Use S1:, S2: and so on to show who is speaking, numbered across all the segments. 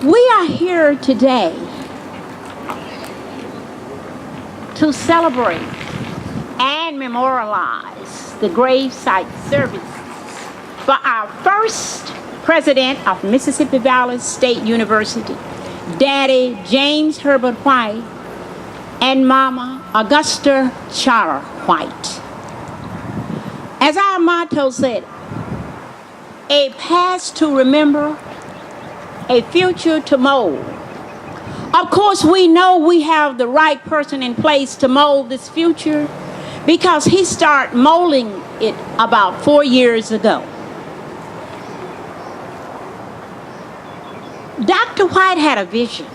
S1: We are here today to celebrate and memorialize the gravesite services for our first president of Mississippi Valley State University, Daddy James Herbert White, and Mama Augusta Charter White. As our motto said, a past to remember, a future to mold. Of course, we know we have the right person in place to mold this future because he started molding it about 4 years ago. Dr. White had a vision.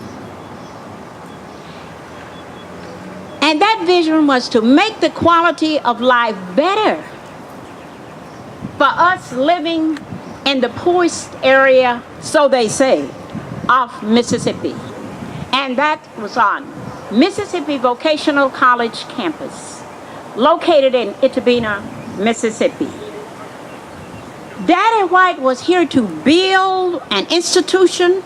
S1: And that vision was to make the quality of life better for us living in the poorest area, so they say, of Mississippi. And that was on Mississippi Vocational College campus, located in Itabena, Mississippi. Daddy White was here to build an institution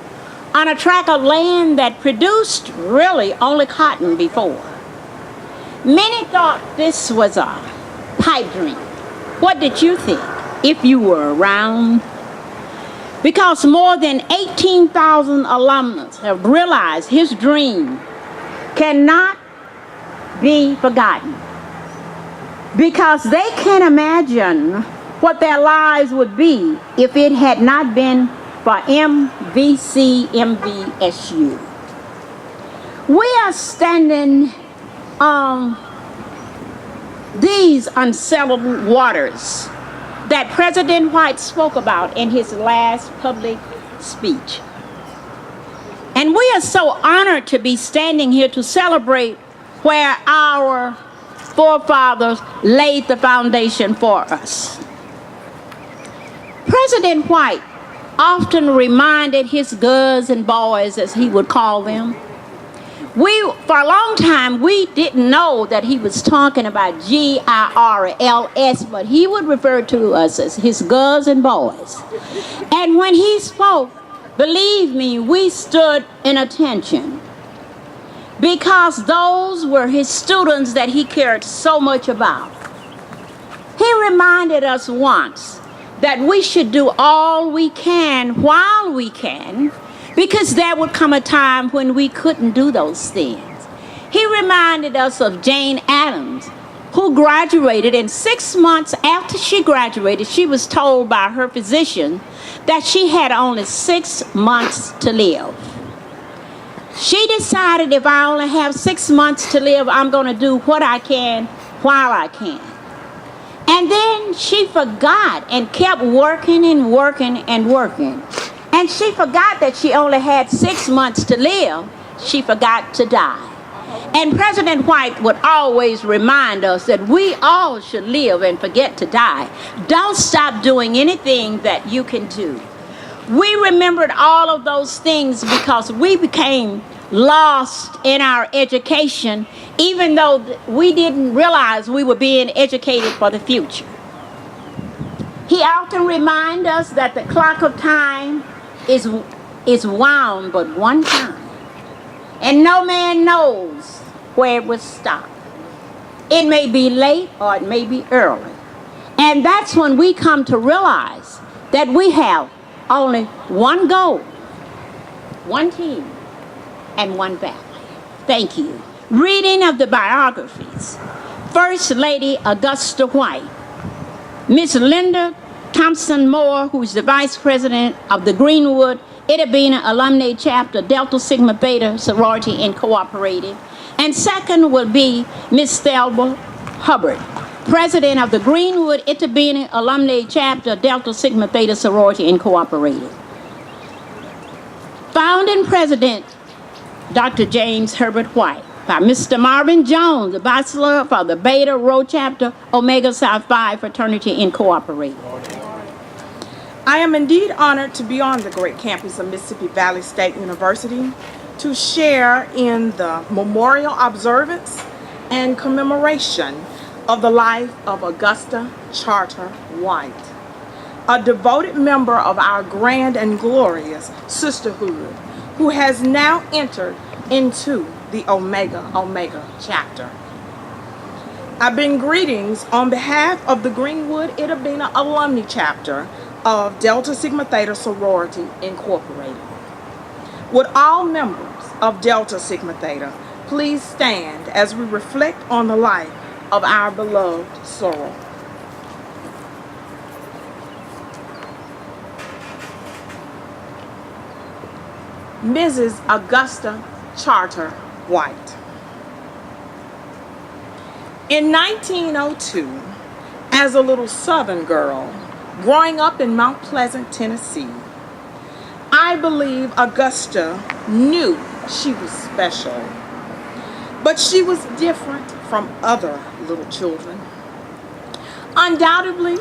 S1: on a tract of land that produced really only cotton before. Many thought this was a pipe dream. What did you think if you were around? Because more than 18,000 alumnus have realized his dream cannot be forgotten. Because they can't imagine what their lives would be if it had not been for MVSU. We are standing on these unsettled waters that President White spoke about in his last public speech. And we are so honored to be standing here to celebrate where our forefathers laid the foundation for us. President White often reminded his girls and boys, as he would call them. For a long time, we didn't know that he was talking about GIRLS, but he would refer to us as his girls and boys. And when he spoke, believe me, we stood in attention because those were his students that he cared so much about. He reminded us once that we should do all we can while we can, because there would come a time when we couldn't do those things. He reminded us of Jane Addams, who graduated, and 6 months after she graduated, she was told by her physician that she had only 6 months to live. She decided, if I only have 6 months to live, I'm going to do what I can while I can. And then she forgot and kept working and working and working. And she forgot that she only had 6 months to live. She forgot to die. And President White would always remind us that we all should live and forget to die. Don't stop doing anything that you can do. We remembered all of those things because we became lost in our education, even though we didn't realize we were being educated for the future. He often reminds us that the clock of time is wound but one time, and no man knows where it will stop. It may be late or it may be early, and that's when we come to realize that we have only one goal, one team, and one family. Thank you. Reading of the biographies. First Lady Augusta White, Miss Linda Thompson Moore, who is the Vice President of the Greenwood Itabena Alumni Chapter, Delta Sigma Beta Sorority Incorporated. And second will be Miss Thelma Herbert, President of the Greenwood Itabena Alumni Chapter, Delta Sigma Beta Sorority Incorporated. Founding President, Dr. James Herbert White. By Mr. Marvin Jones, the Bachelor for the Beta Rho Chapter, Omega Psi Phi Fraternity Incorporated.
S2: I am indeed honored to be on the great campus of Mississippi Valley State University to share in the memorial observance and commemoration of the life of Augusta Charter White, a devoted member of our grand and glorious sisterhood, who has now entered into the Omega chapter. I bring greetings on behalf of the Greenwood Ita Bena Alumni Chapter of Delta Sigma Theta Sorority Incorporated. Would all members of Delta Sigma Theta please stand as we reflect on the life of our beloved soror. Mrs. Augusta Charter White. In 1902, as a little Southern girl growing up in Mount Pleasant, Tennessee, I believe Augusta knew she was special, but she was different from other little children. Undoubtedly,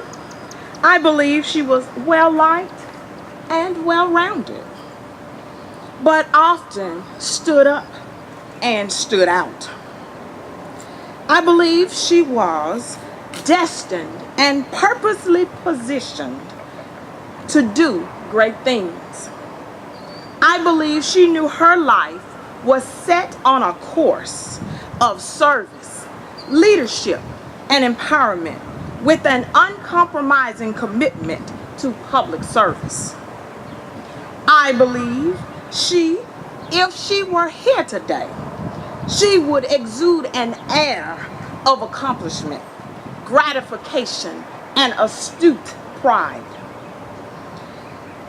S2: I believe she was well-liked and well-rounded, but often stood up and stood out. I believe she was destined and purposely positioned to do great things. I believe she knew her life was set on a course of service, leadership, and empowerment with an uncompromising commitment to public service. I believe if she were here today, she would exude an air of accomplishment, gratification, and astute pride.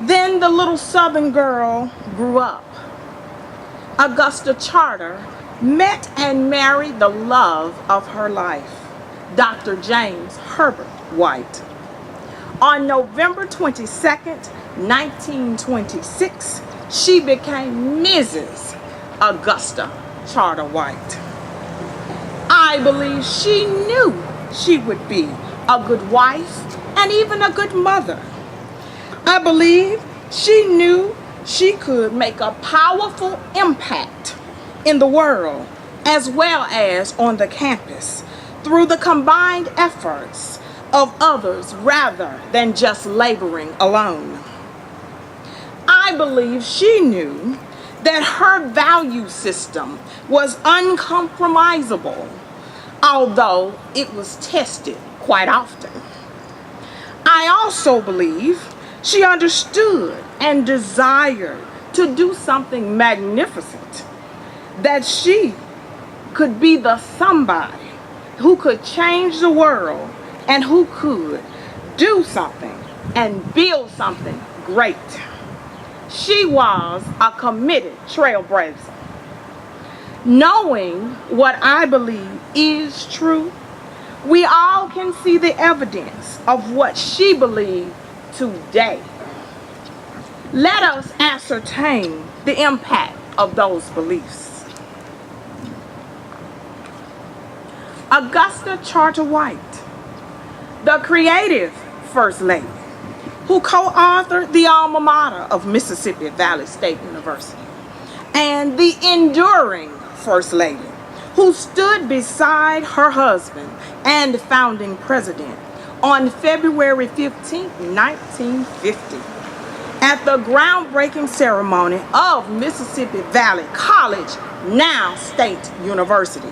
S2: Then the little Southern girl grew up. Augusta Charter met and married the love of her life, Dr. James Herbert White. On November 22nd, 1926, she became Mrs. Augusta Charter White. I believe she knew she would be a good wife and even a good mother. I believe she knew she could make a powerful impact in the world as well as on the campus through the combined efforts of others rather than just laboring alone. I believe she knew that her value system was uncompromisable, although it was tested quite often. I also believe she understood and desired to do something magnificent, that she could be the somebody who could change the world and who could do something and build something great. She was a committed trailblazer. Knowing what I believe is true, we all can see the evidence of what she believed today. Let us ascertain the impact of those beliefs. Augusta Charter White, the creative First Lady, who co-authored the alma mater of Mississippi Valley State University, and the enduring First Lady, who stood beside her husband and founding president on February 15, 1950, at the groundbreaking ceremony of Mississippi Valley College, now State University.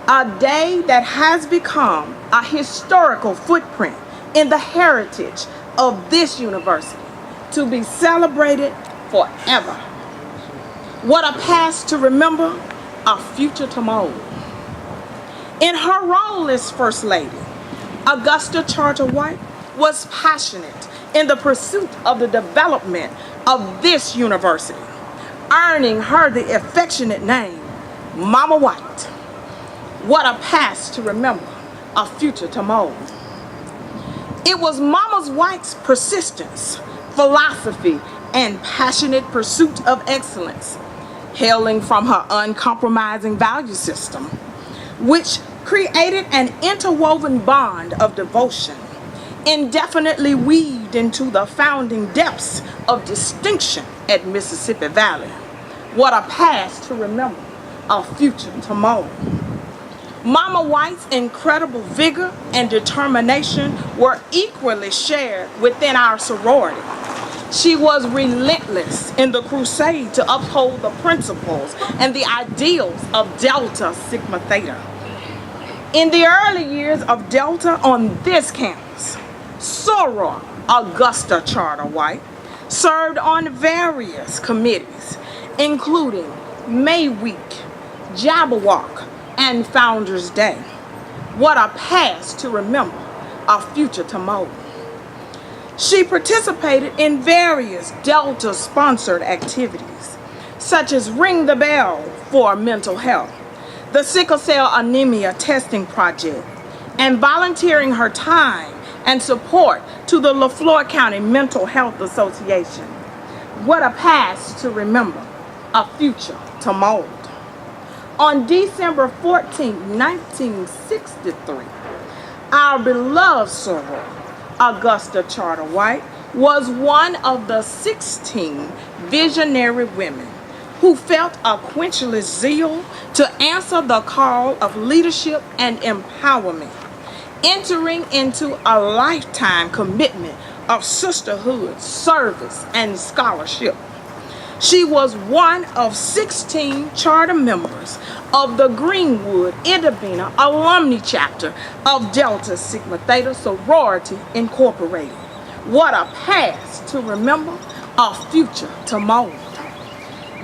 S2: A day that has become a historical footprint in the heritage of this university to be celebrated forever. What a past to remember, a future to mold. In her role as First Lady, Augusta Charter White was passionate in the pursuit of the development of this university, earning her the affectionate name, Mama White. What a past to remember, a future to mold. It was Mama White's persistence, philosophy, and passionate pursuit of excellence, hailing from her uncompromising value system, which created an interwoven bond of devotion, indefinitely weaved into the founding depths of distinction at Mississippi Valley. What a past to remember, a future to mold. Mama White's incredible vigor and determination were equally shared within our sorority, She was relentless in the crusade to uphold the principles and the ideals of Delta Sigma Theta. In the early years of Delta on this campus, soror Augusta Charter White served on various committees, including May Week, Jabberwock, and Founders Day. What a past to remember, a future to mold. She participated in various Delta-sponsored activities, such as Ring the Bell for Mental Health, the Sickle Cell Anemia Testing Project, and volunteering her time and support to the LaFleur County Mental Health Association. What a past to remember, a future to mold. On December 14, 1963, our beloved soror, Augusta Charter White, was one of the 16 visionary women who felt a quenchless zeal to answer the call of leadership and empowerment, entering into a lifetime commitment of sisterhood, service, and scholarship. She was one of 16 charter members of the Greenwood Idabena Alumni Chapter of Delta Sigma Theta Sorority Incorporated. What a past to remember, a future to mold.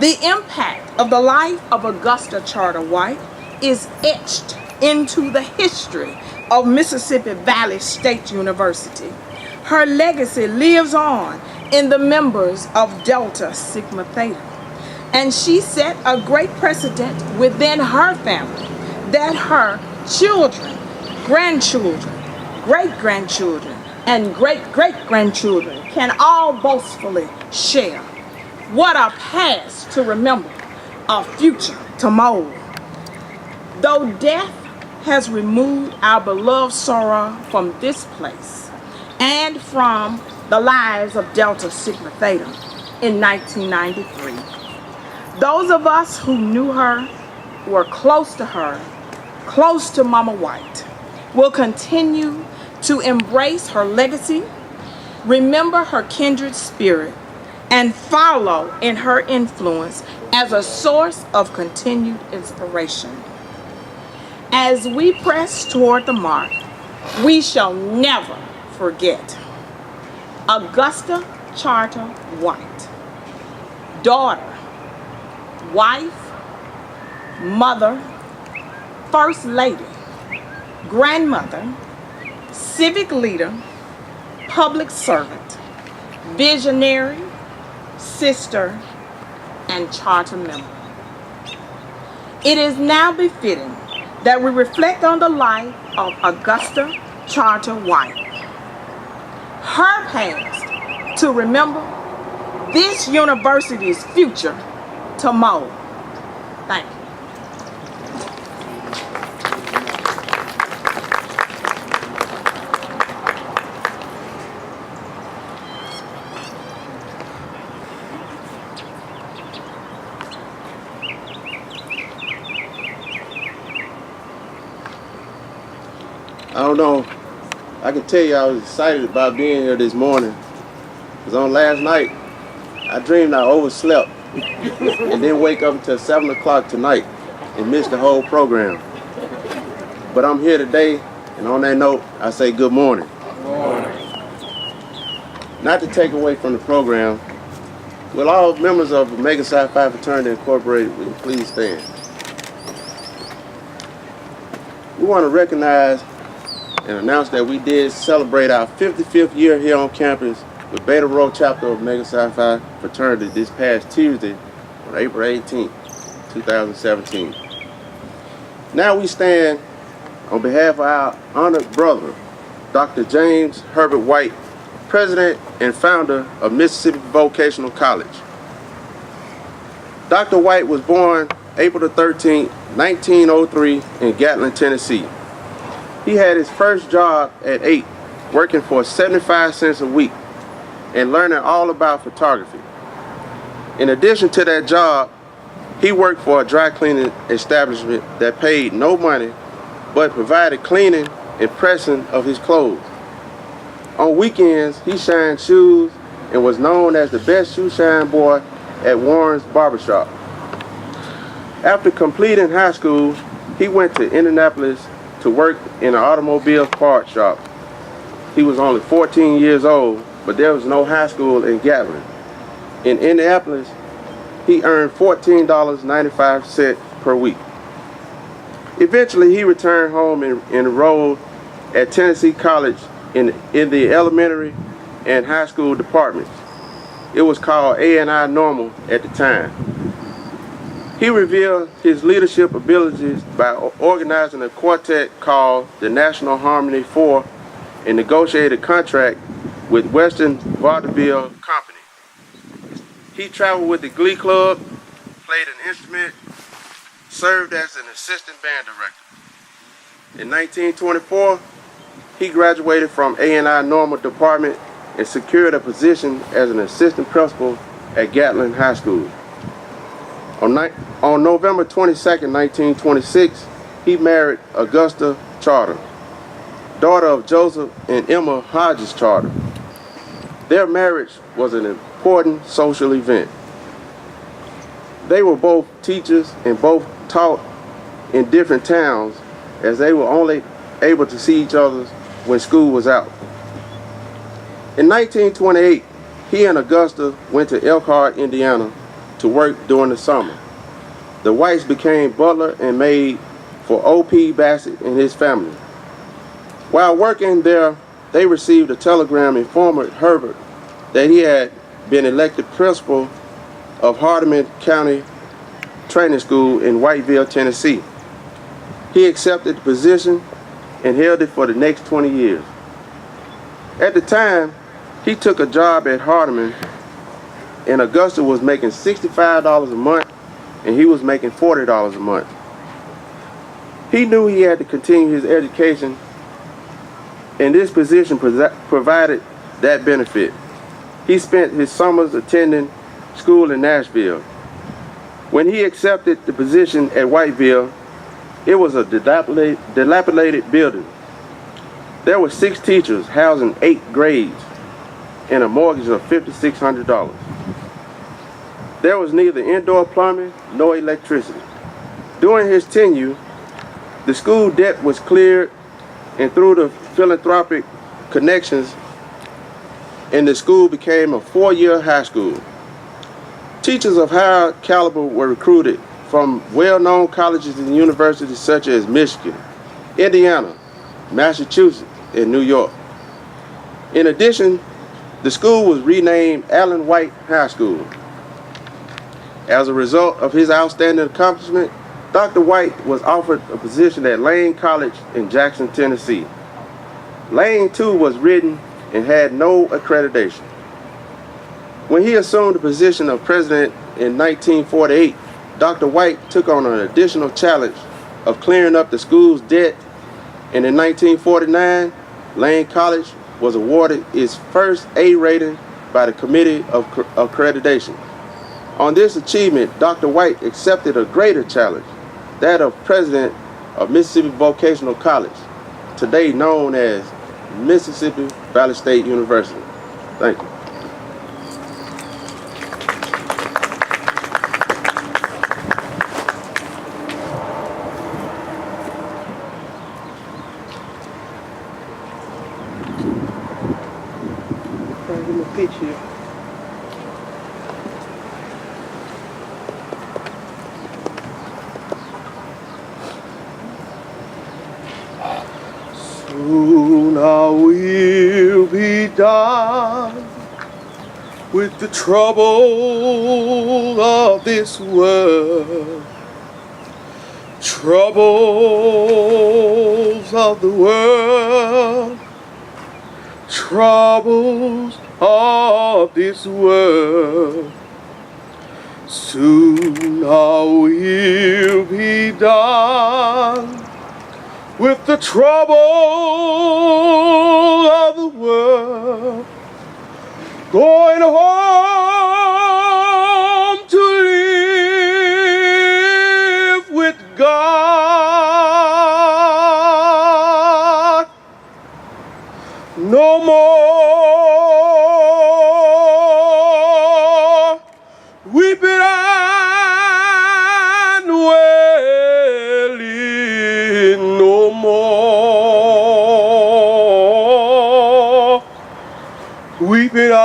S2: The impact of the life of Augusta Charter White is etched into the history of Mississippi Valley State University. Her legacy lives on in the members of Delta Sigma Theta, and she set a great precedent within her family that her children, grandchildren, great-grandchildren, and great-great-grandchildren can all boastfully share. What a past to remember, a future to mold. Though death has removed our beloved soror from this place and from the lives of Delta Sigma Theta in 1993. Those of us who knew her, were close to her, close to Mama White, will continue to embrace her legacy, remember her kindred spirit, and follow in her influence as a source of continued inspiration. As we press toward the mark, we shall never forget Augusta Charter White, daughter, wife, mother, first lady, grandmother, civic leader, public servant, visionary, sister, and charter member. It is now befitting that we reflect on the life of Augusta Charter White, her past to remember, this university's future to mold. Thank you.
S3: I don't know. I can tell you I was excited about being here this morning. Because on last night, I dreamed I overslept and didn't wake up until 7 o'clock tonight and missed the whole program. But I'm here today, and on that note, I say good morning.
S4: Good morning.
S3: Not to take away from the program, will all members of Omega Psi Phi Fraternity Incorporated, will you please stand? We want to recognize and announce that we did celebrate our 55th year here on campus with Beta Rho Chapter of Omega Psi Phi Fraternity this past Tuesday on April 18, 2017. Now we stand on behalf of our honored brother, Dr. James Herbert White, President and founder of Mississippi Vocational College. Dr. White was born April 13, 1903 in Gatlin, Tennessee. He had his first job at 8, working for 75 cents a week and learning all about photography. In addition to that job, he worked for a dry cleaning establishment that paid no money but provided cleaning and pressing of his clothes. On weekends, he shined shoes and was known as the best shoe shine boy at Warren's barbershop. After completing high school, he went to Indianapolis to work in an automobile part shop. He was only 14 years old, but there was no high school in Gatlin. In Indianapolis, he earned $14.95 per week. Eventually, he returned home and enrolled at Tennessee College in the elementary and high school departments. It was called A&I Normal at the time. He revealed his leadership abilities by organizing a quartet called the National Harmony 4 and negotiated a contract with Western Vaudeville Company. He traveled with the Glee Club, played an instrument, served as an assistant band director. In 1924, he graduated from A&I Normal Department and secured a position as an assistant principal at Gatlin High School. On November 22, 1926, he married Augusta Charter, daughter of Joseph and Emma Hodges Charter. Their marriage was an important social event. They were both teachers and both taught in different towns, as they were only able to see each other when school was out. In 1928, he and Augusta went to Elkhart, Indiana to work during the summer. The Whites became butler and maid for O.P. Bassett and his family. While working there, they received a telegram informing Herbert that he had been elected principal of Hardeman County Training School in Whiteville, Tennessee. He accepted the position and held it for the next 20 years. At the time, he took a job at Hardeman, and Augusta was making $65 a month, and he was making $40 a month. He knew he had to continue his education, and this position provided that benefit. He spent his summers attending school in Nashville. When he accepted the position at Whiteville, it was a dilapidated building. There were 6 teachers housing 8 grades and a mortgage of $5,600. There was neither indoor plumbing nor electricity. During his tenure, the school debt was cleared, and through the philanthropic connections, and the school became a 4-year high school. Teachers of high caliber were recruited from well-known colleges and universities such as Michigan, Indiana, Massachusetts, and New York. In addition, the school was renamed Allen White High School. As a result of his outstanding accomplishment, Dr. White was offered a position at Lane College in Jackson, Tennessee. Lane, too, was written and had no accreditation. When he assumed the position of president in 1948, Dr. White took on an additional challenge of clearing up the school's debt, and in 1949, Lane College was awarded its first A rating by the Committee of Accreditation. On this achievement, Dr. White accepted a greater challenge, that of president of Mississippi Vocational College, today known as Mississippi Valley State University. Thank you. Give me a pitch here. Soon I will be done with the trouble of this world. Troubles of the world. Troubles of this world. Soon I will be done with the trouble of the world. Going home to live with God. No more
S4: weeping and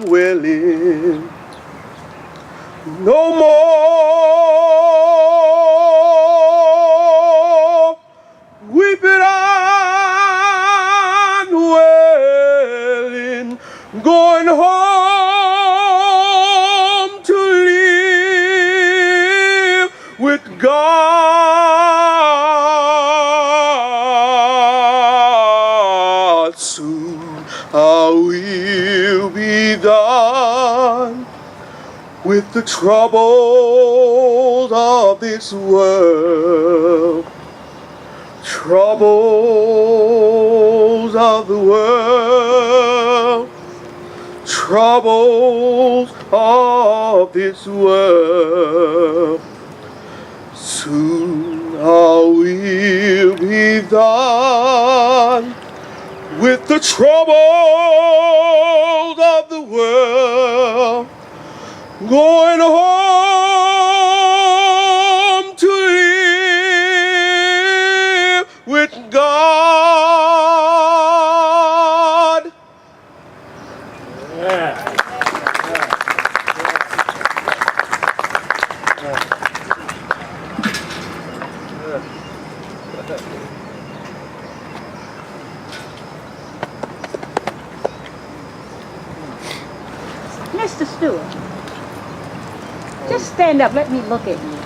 S4: wailing. No more weeping and wailing, going home to live with God. Soon I will be done with the troubles of this world. Troubles of the world. Troubles of this world. Soon I will be done with the troubles of the world. Going home to live with God.
S1: Mr. Stewart, just stand up. Let me look at you.